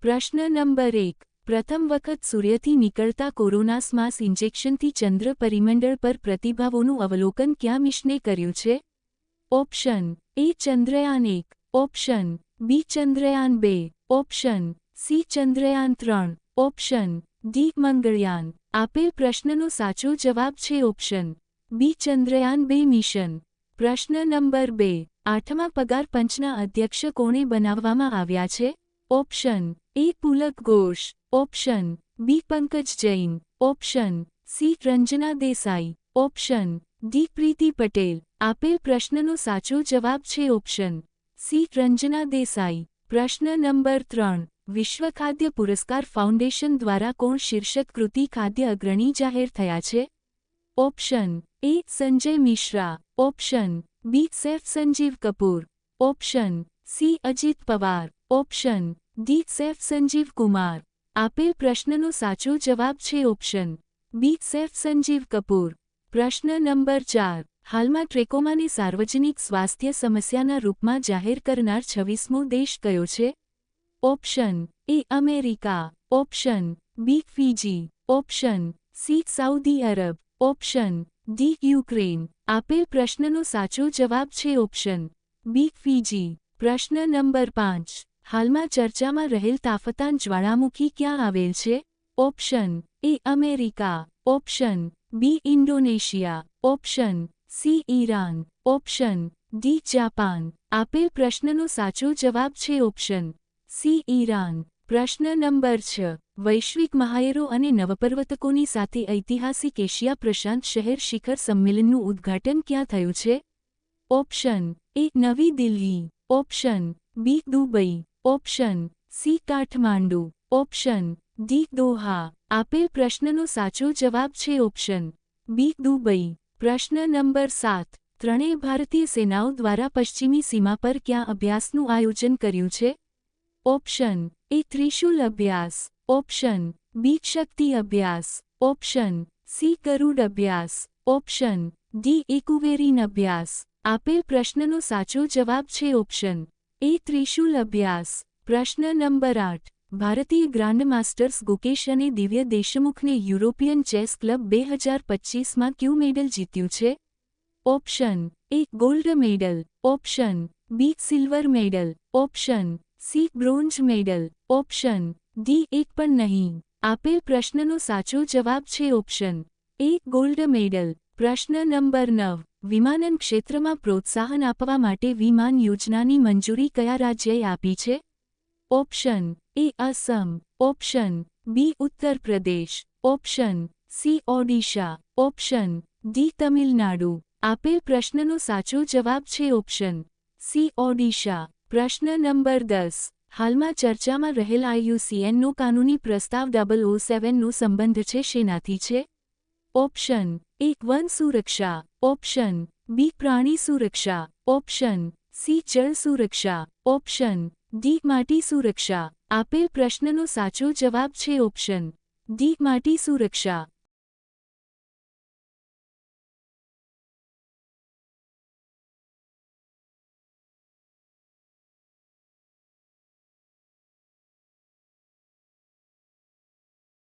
પ્રશ્ન નંબર 1. પ્રથમ વખત સૂર્યથી નીકળતા કોરોના માસ ઇન્જેક્શનથી ચંદ્ર પરિમંડળ પર પ્રતિભાવોનું અવલોકન ક્યાં મિશને કર્યું છે? Option A Chandrayaan 1, option B Chandrayaan 2, option C Chandrayaan 3, option D Mangalyaan. આપેલ પ્રશ્નનો સાચો જવાબ છે ઓપ્શન બી ચંદ્રયાન 2 મિશન. પ્રશ્ન નંબર 2. 8મા પગાર પંચના અધ્યક્ષ કોણે બનાવવામાં આવ્યા છે? Option A Pulak Ghosh, option B Pankaj Jain, option C Ranjana Desai, option D Priti Patel. આપેલ પ્રશ્નનો સાચો જવાબ છે ઓપ્શન સી રંજના દેસાઈ. પ્રશ્ન નંબર 3. વિશ્વ ખાદ્ય પુરસ્કાર ફાઉન્ડેશન દ્વારા કોણ શીર્ષક કૃતિ ખાદ્ય અગ્રણી જાહેર થયા છે? Option A Sanjay Mishra, option B chef Sanjeev Kapoor, option C Ajit Pawar, option D chef Sanjeev Kumar. આપેલ પ્રશ્નનો સાચો જવાબ છે option B chef Sanjeev Kapoor. પ્રશ્ન નંબર 4. હાલમાં ટ્રેકોમાને સાર્વજનિક સ્વાસ્થ્ય સમસ્યાના રૂપમાં જાહેર કરનાર 26મો દેશ કયો છે? Option A America, option B Fiji, option C Saudi Arab, option D Ukraine. આપેલ પ્રશ્નનો સાચો જવાબ છે ઓપ્શન બી ફિજી. પ્રશ્ન નંબર 5. હાલમાં ચર્ચામાં રહેલ તાફતાન જ્વાળામુખી ક્યાં આવેલ છે? Option A America, option B Indonesia, option C Iran, option D Japan. આપેલ પ્રશ્નનો સાચો જવાબ છે ઓપ્શન સી ઈરાન. પ્રશ્ન નંબર 6. વૈશ્વિક મહાયરો અને નવપર્વતકોની સાથે ઐતિહાસિક એશિયા પ્રશાંત શહેર શિખર સંમેલનનું ઉદ્ઘાટન ક્યાં થયું છે? Option A Navi Delhi, option B Dubai, option C Kathmandu, option D Doha. આપેલ પ્રશ્નનો સાચો જવાબ છે ઓપ્શન બી દુબઈ. પ્રશ્ન નંબર 7. ત્રણેય ભારતીય સેનાઓ દ્વારા પશ્ચિમી સીમા પર ક્યાં અભ્યાસનું આયોજન કર્યું છે? ઓપ્શન એ ત્રિશુલ અભ્યાસ, ઓપ્શન બી શક્તિ અભ્યાસ, ઓપ્શન સી ગરુડ અભ્યાસ, ઓપ્શન ડી ઇકુવેરીન અભ્યાસ. આપેલ પ્રશ્નનો સાચો જવાબ છે ઓપ્શન એ ત્રિશુલ અભ્યાસ. પ્રશ્ન નંબર 8. ભારતીય ગ્રાન્ડ માસ્ટર્સ ગુકેશ અને દિવ્ય દેશમુખને યુરોપિયન ચેસ ક્લબ 2025માં ક્યુ મેડલ જીત્યું છે? Option A gold medal, option B silver medal, option C bronze medal, option D એક પણ નહીં. આપેલ પ્રશ્નનો સાચો જવાબ છે ઓપ્શન એ ગોલ્ડ મેડલ. પ્રશ્ન નંબર 9. વિમાનન ક્ષેત્રમાં પ્રોત્સાહન આપવા માટે વિમાન યોજનાની મંજૂરી કયા રાજ્યએ આપી છે? Option A Assam, option B Uttar Pradesh, option C Odisha, option D Tamil Nadu. આપેલ પ્રશ્નનો સાચો જવાબ છે ઓપ્શન સી ઓડિશા. પ્રશ્ન નંબર 10. હાલમાં ચર્ચામાં રહેલ IUCNનો કાનૂની પ્રસ્તાવ 007નો સંબંધ છે શેનાથી છે? ઓપ્શન એ વન સુરક્ષા, ઓપ્શન બી પ્રાણી સુરક્ષા, ઓપ્શન સી જળ સુરક્ષા, ઓપ્શન ડી માટી સુરક્ષા. આપેલ પ્રશ્નનો સાચો જવાબ છે ઓપ્શન ડી માટી સુરક્ષા.